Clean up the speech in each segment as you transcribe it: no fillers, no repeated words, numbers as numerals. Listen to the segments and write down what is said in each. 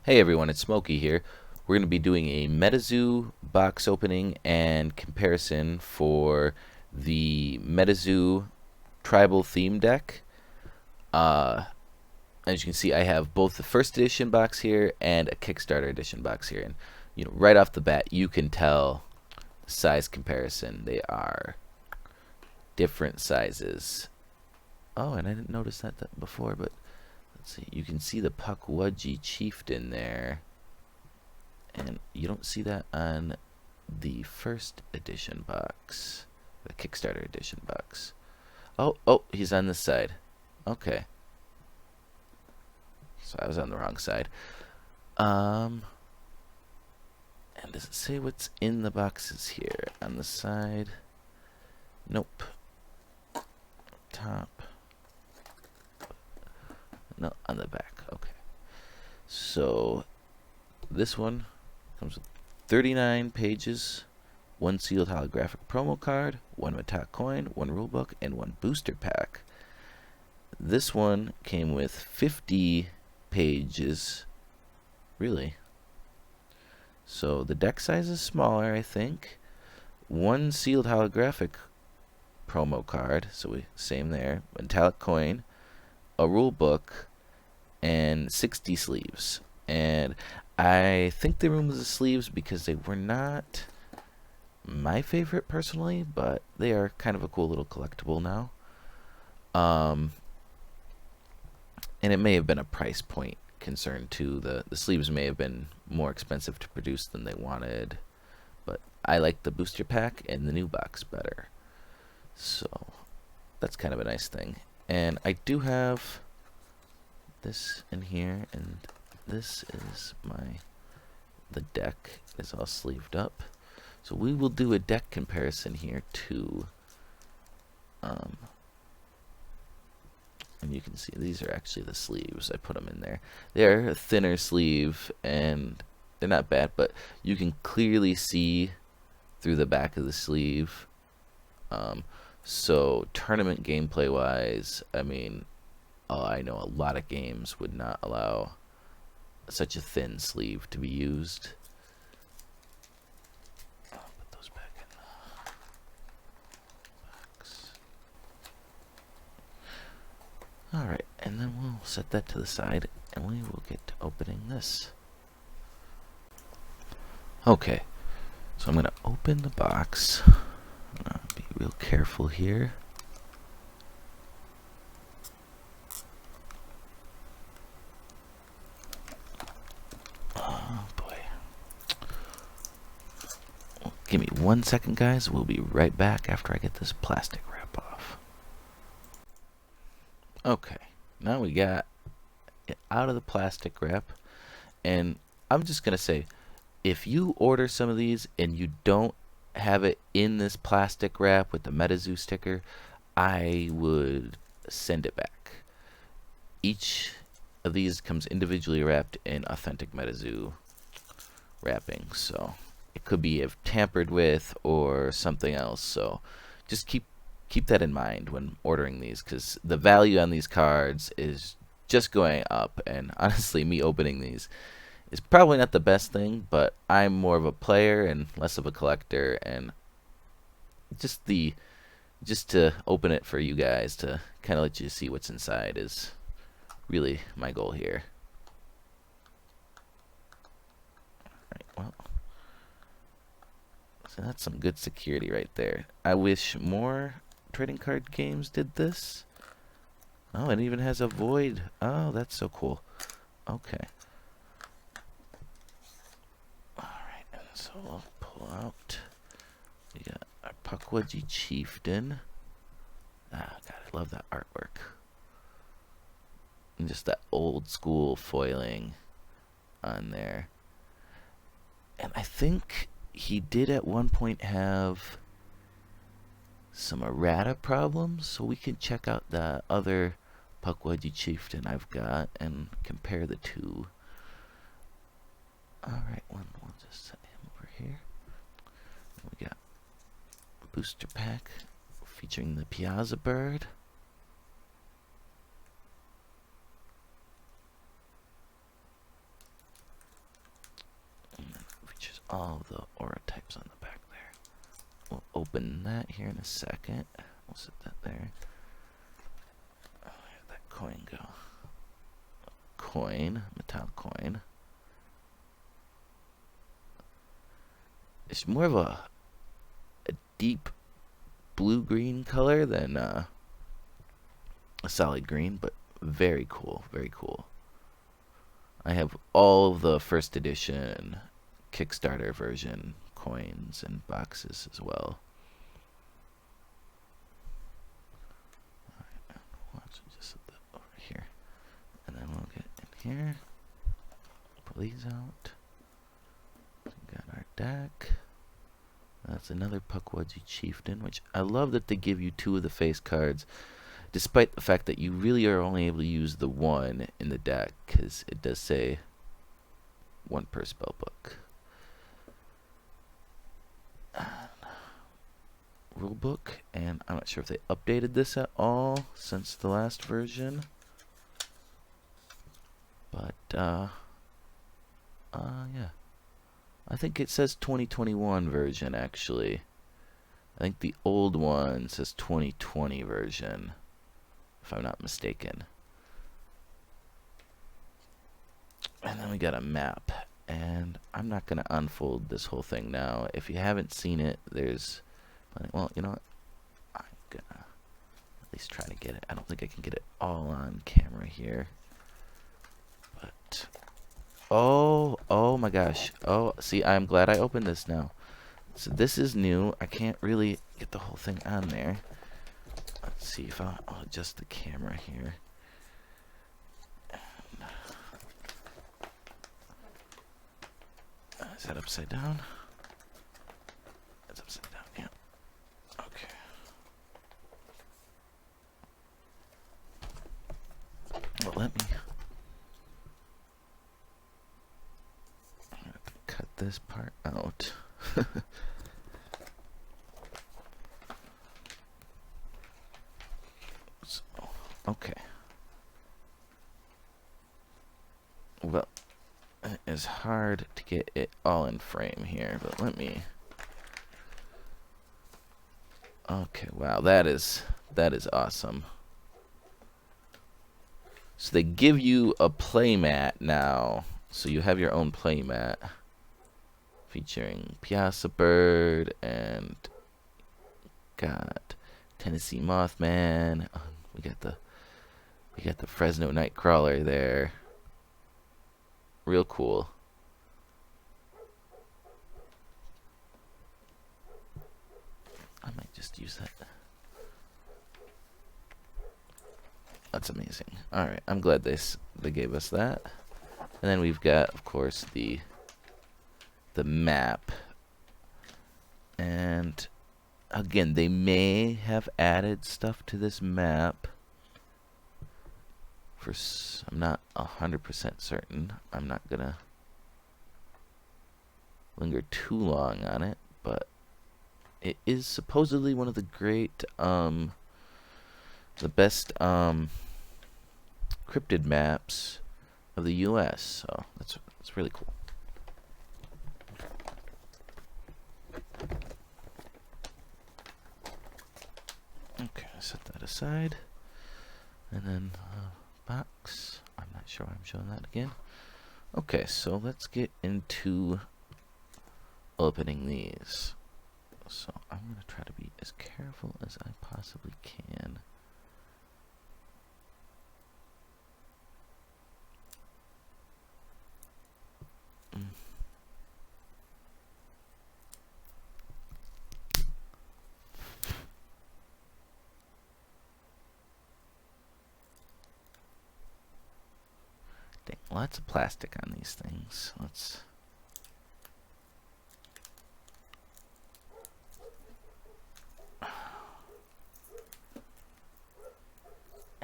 Hey everyone, it's Smokey here. We're going to be doing a Metazoo box opening and comparison for the Metazoo Tribal Theme deck. Uh, as you can see, I have both the first edition box here and a Kickstarter edition box here. And right off the bat, you can tell size comparison. They are different sizes. Oh, and I didn't notice that before, but let's see. You can see the Pukwudgie Chieftain there. And you don't see that on the first edition box, the Kickstarter edition box. Oh, he's on this side. Okay. So I was on the wrong side. And does it say what's in the boxes here? On the side? Nope. Top. No, on the back. Okay. So this one comes with 39 pages, one sealed holographic promo card, one Metazoo coin, one rulebook, and one booster pack. This one came with 50 pages. Really? So the deck size is smaller, I think. One sealed holographic promo card, so same there. Metallic coin, a rulebook, and 60 sleeves. And I think they removed the sleeves because they were not my favorite personally, but they are kind of a cool little collectible now. And it may have been a price point concern too. The sleeves may have been more expensive to produce than they wanted, but I like the booster pack and the new box better. So that's kind of a nice thing. And I do have this in here, and this is the deck is all sleeved up. So we will do a deck comparison here too. And you can see these are actually the sleeves. I put them in there. They're a thinner sleeve and they're not bad, but you can clearly see through the back of the sleeve. So tournament gameplay wise, I mean, I know a lot of games would not allow such a thin sleeve to be used. I'll put those back in the box. Alright, and then we'll set that to the side and we will get to opening this. Okay, so I'm going to open the box. I'm going to be real careful here. Oh boy. Well, give me 1 second, guys. We'll be right back after I get this plastic wrap off. Okay, now we got it out of the plastic wrap, and I'm just going to say, if you order some of these and you don't have it in this plastic wrap with the Metazoo sticker, I would send it back. Each of these comes individually wrapped in authentic Metazoo wrapping, so it could be tampered with or something else. So just keep that in mind when ordering these, because the value on these cards is just going up, and honestly, me opening these is probably not the best thing, but I'm more of a player and less of a collector, and just to open it for you guys to kind of let you see what's inside is really my goal here. Alright, well, so that's some good security right there. I wish more trading card games did this. Oh, it even has a void. Oh, that's so cool. Okay. Alright, and so I'll pull out. We got our Pukwudgie Chieftain. Ah, God, I love that artwork. And just that old school foiling on there. And I think he did at one point have some errata problems, so we can check out the other Pukwudgie Chieftain I've got and compare the two. Alright, we'll just set him over here. We got a booster pack featuring the Piazza Bird. all the aura types on the back there. We'll open that here in a second. We'll set that there. Oh, where'd that coin go? Coin, metallic coin. It's more of a deep blue-green color than a solid green, but very cool, very cool. I have all of the first edition Kickstarter version coins and boxes as well. Alright, watch just set that over here. And then we'll get in here. Pull these out. We got our deck. That's another Pukwudgie Chieftain, which I love that they give you 2 of the face cards, despite the fact that you really are only able to use the 1 in the deck, because it does say 1 per spell book. Rulebook, and I'm not sure if they updated this at all since the last version, but yeah, I think it says 2021 version actually. I think the old one says 2020 version, if I'm not mistaken. And then we got a map, and I'm not gonna unfold this whole thing now. If you haven't seen it, there's, well, you know what? I'm gonna at least try to get it. I don't think I can get it all on camera here, but oh my gosh. Oh, see, I'm glad I opened this now. So this is new. I can't really get the whole thing on there. Let's see if I'll adjust the camera here. Is that upside down? That's upside down, yeah. Okay. Well, let me cut this part out. So, okay. Well, it is hard to get it all in frame here, but let me. Okay, wow, that is awesome. So they give you a playmat now, so you have your own playmat featuring Piazza Bird and got Tennessee Mothman. We got the Fresno Nightcrawler there. Real cool. I might just use that. That's amazing. All right, I'm glad they gave us that. And then we've got, of course, the map. And again, they may have added stuff to this map. I'm not 100% certain. I'm not gonna linger too long on it, but it is supposedly one of the great, the best cryptid maps of the U.S. So that's really cool. Okay, set that aside, and then box. I'm not sure why I'm showing that again. Okay, so let's get into opening these. So I'm gonna try to be as careful as I possibly can. Dang, lots of plastic on these things. Let's.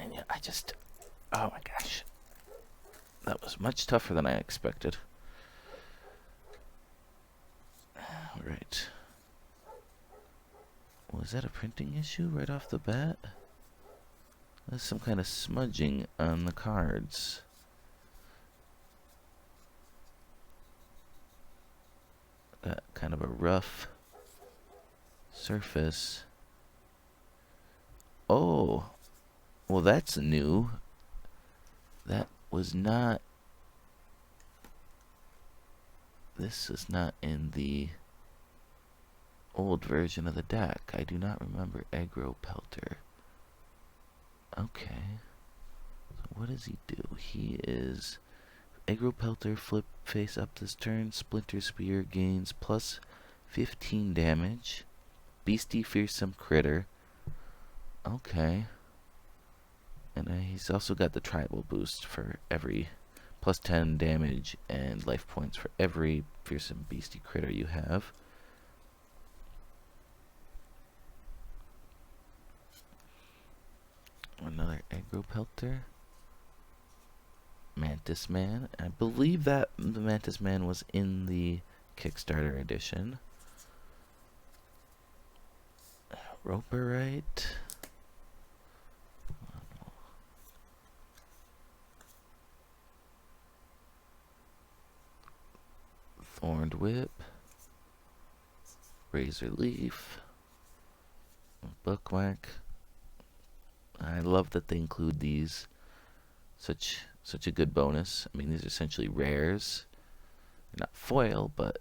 And yeah, oh my gosh. That was much tougher than I expected. Alright. Was that a printing issue right off the bat? There's some kind of smudging on the cards. kind of a rough surface. Oh, well, that's new. That was not. This is not in the old version of the deck. I do not remember Aggro Pelter. Okay. So what does he do? He is Aggro Pelter, flip face up this turn. Splinter Spear gains plus 15 damage. Beastie Fearsome Critter. Okay. And he's also got the tribal boost for every plus 10 damage and life points for every fearsome beastie critter you have. Another Aggro Pelter. Mantis Man. I believe that the Mantis Man was in the Kickstarter edition. Roperite. Thorned Whip. Razor Leaf. Buckwhack. I love that they include these. Such a good bonus. I mean, these are essentially rares. They're not foil, but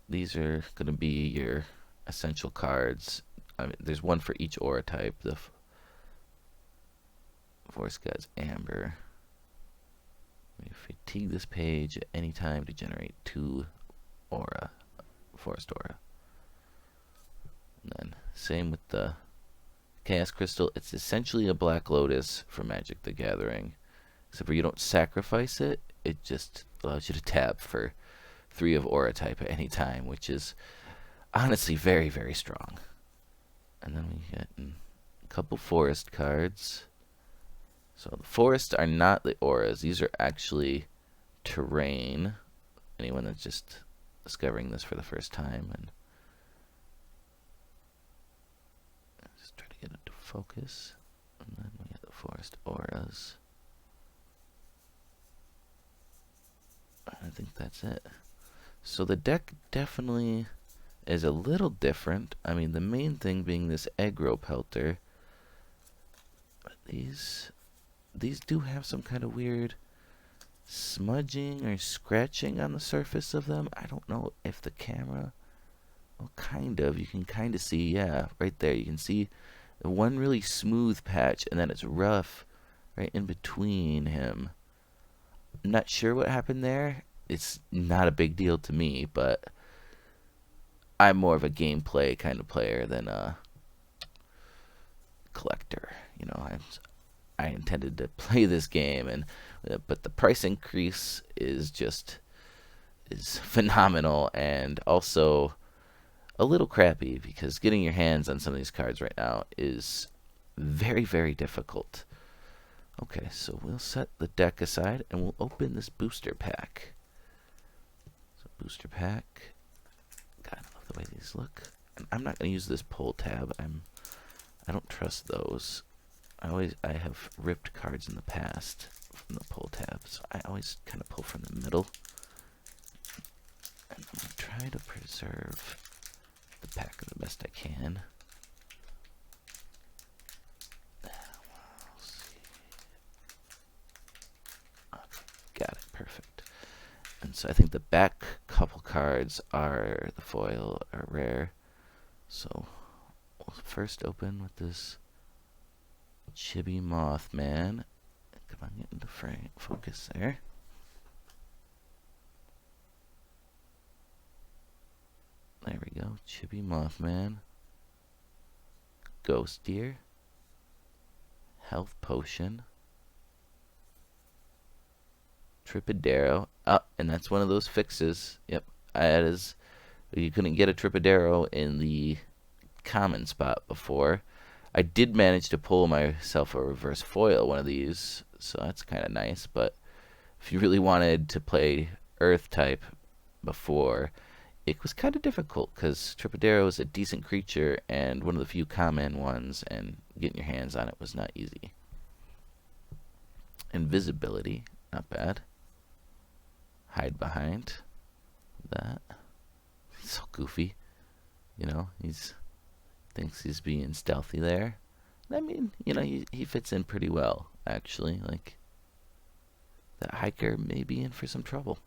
these are going to be your essential cards. I mean, there's one for each aura type. The Forest God's Amber. We fatigue this page at any time to generate 2 aura, forest aura. And then same with the Chaos Crystal. It's essentially a Black Lotus for Magic the Gathering, except for you don't sacrifice it. It just allows you to tap for 3 of aura type at any time, which is honestly very, very strong. And then we get a couple forest cards. So the forests are not the auras. These are actually terrain. Anyone that's just discovering this for the first time, and just try to get it to focus. And then we get the forest auras. I think that's it. So the deck definitely is a little different. I mean, the main thing being this Aggro Pelter. But these do have some kind of weird smudging or scratching on the surface of them. I don't know if the camera, well, kind of, you can kind of see, yeah, right there, you can see the one really smooth patch, and then it's rough right in between him. I'm not sure what happened there. It's not a big deal to me, but I'm more of a gameplay kind of player than a collector. You know, I intended to play this game, and but the price increase is phenomenal, and also a little crappy because getting your hands on some of these cards right now is very, very difficult. Okay, so we'll set the deck aside and we'll open this booster pack. So booster pack. God, I love the way these look. And I'm not going to use this pull tab. I don't trust those. I have ripped cards in the past from the pull tab, so I always kind of pull from the middle. And I'm going to try to preserve the pack the best I can. We'll see. Okay, got it, perfect. And so I think the back couple cards are the foil or rare. So we'll first open with this Chibi Mothman. Come on, get into frame. Focus there. There we go. Chibi Mothman. Ghost Deer. Health Potion. Tripodero. Oh, and that's one of those fixes. Yep. That is. You couldn't get a Tripodero in the common spot before. I did manage to pull myself a reverse foil, one of these, so that's kind of nice. But if you really wanted to play Earth type before, it was kind of difficult because Tripodero is a decent creature and one of the few common ones, and getting your hands on it was not easy. Invisibility, not bad. Hide behind that. so goofy. You know, he's thinks he's being stealthy there. I mean, you know, he fits in pretty well, actually. Like, that hiker may be in for some trouble.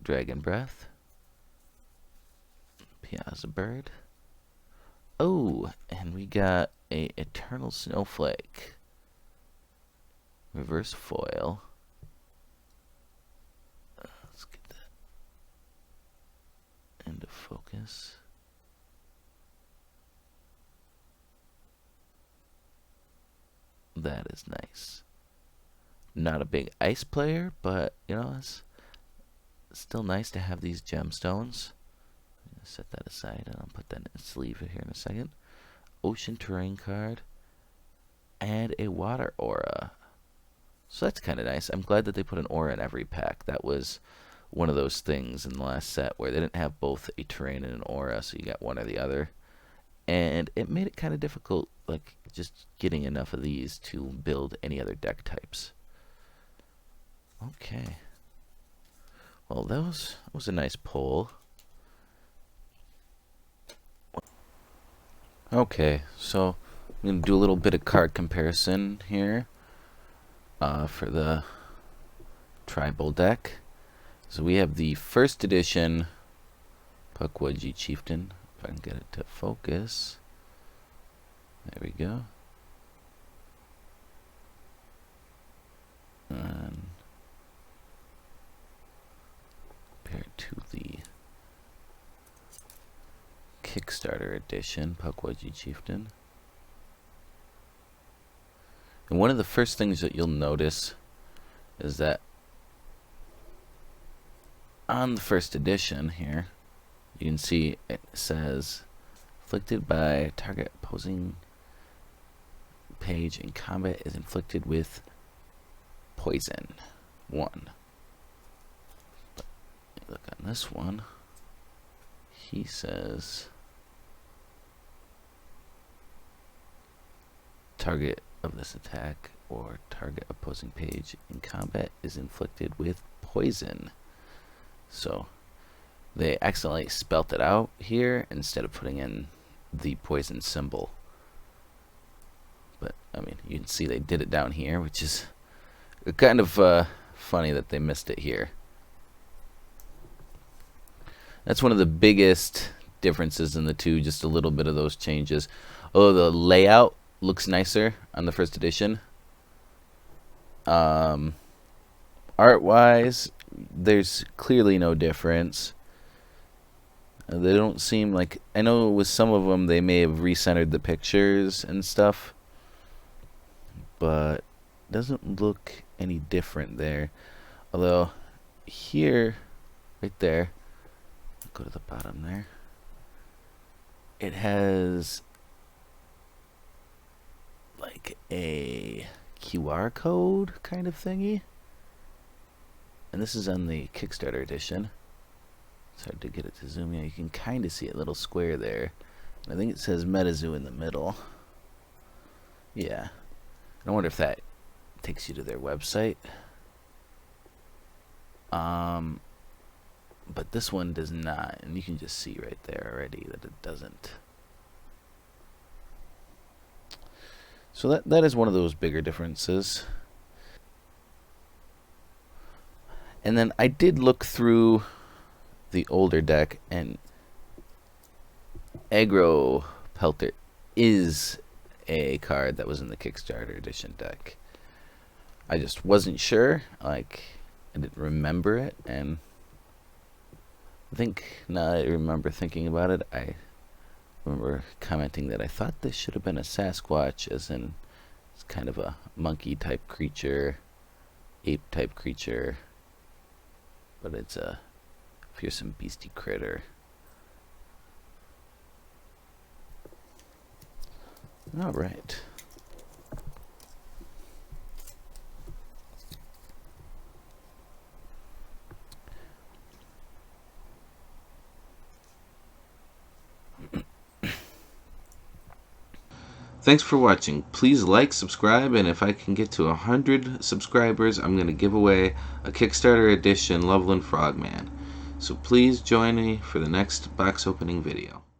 Dragon Breath. Piazza Bird. Oh, and we got a Eternal Snowflake. Reverse foil. Let's get that into focus. That is nice. Not a big ice player, but you know, it's still nice to have these gemstones. I'm gonna set that aside and I'll put that in a sleeve here in a second. Ocean terrain card and a water aura. So that's kind of nice. I'm glad that they put an aura in every pack. That was one of those things in the last set where they didn't have both a terrain and an aura, so you got one or the other. And it made it kind of difficult, like, just getting enough of these to build any other deck types. Okay. Well, that was a nice poll. Okay, so I'm going to do a little bit of card comparison here for the tribal deck. So we have the first edition Pukwudgie Chieftain. If I can get it to focus. There we go. And compare it to the Kickstarter edition Pukwudgie Chieftain. And one of the first things that you'll notice is that on the first edition here, you can see it says inflicted by target opposing page in combat is inflicted with poison 1. But look on this one, he says target of this attack or target opposing page in combat is inflicted with poison. So they accidentally spelt it out here instead of putting in the poison symbol. But, I mean, you can see they did it down here, which is kind of funny that they missed it here. That's one of the biggest differences in the two, just a little bit of those changes. Although the layout looks nicer on the first edition. Art-wise, there's clearly no difference. They don't seem like... I know with some of them they may have recentered the pictures and stuff, but it doesn't look any different there. Although here, right there, go to the bottom there, it has like a QR code kind of thingy. And this is on the Kickstarter edition. It's hard to get it to zoom in. You can kind of see a little square there. And I think it says Metazoo in the middle. Yeah. I wonder if that takes you to their website. But this one does not. And you can just see right there already that it doesn't. So that is one of those bigger differences. And then I did look through the older deck, and Aggro Pelter is a card that was in the Kickstarter edition deck. I just wasn't sure, like, I didn't remember it, and I think now that I remember thinking about it, I remember commenting that I thought this should have been a Sasquatch, as in it's kind of a monkey type creature, ape type creature, but it's a fearsome beastie critter. All right. Thanks for watching. Please like, subscribe, and if I can get to 100 subscribers, I'm going to give away a Kickstarter edition Loveland Frogman. So please join me for the next box opening video.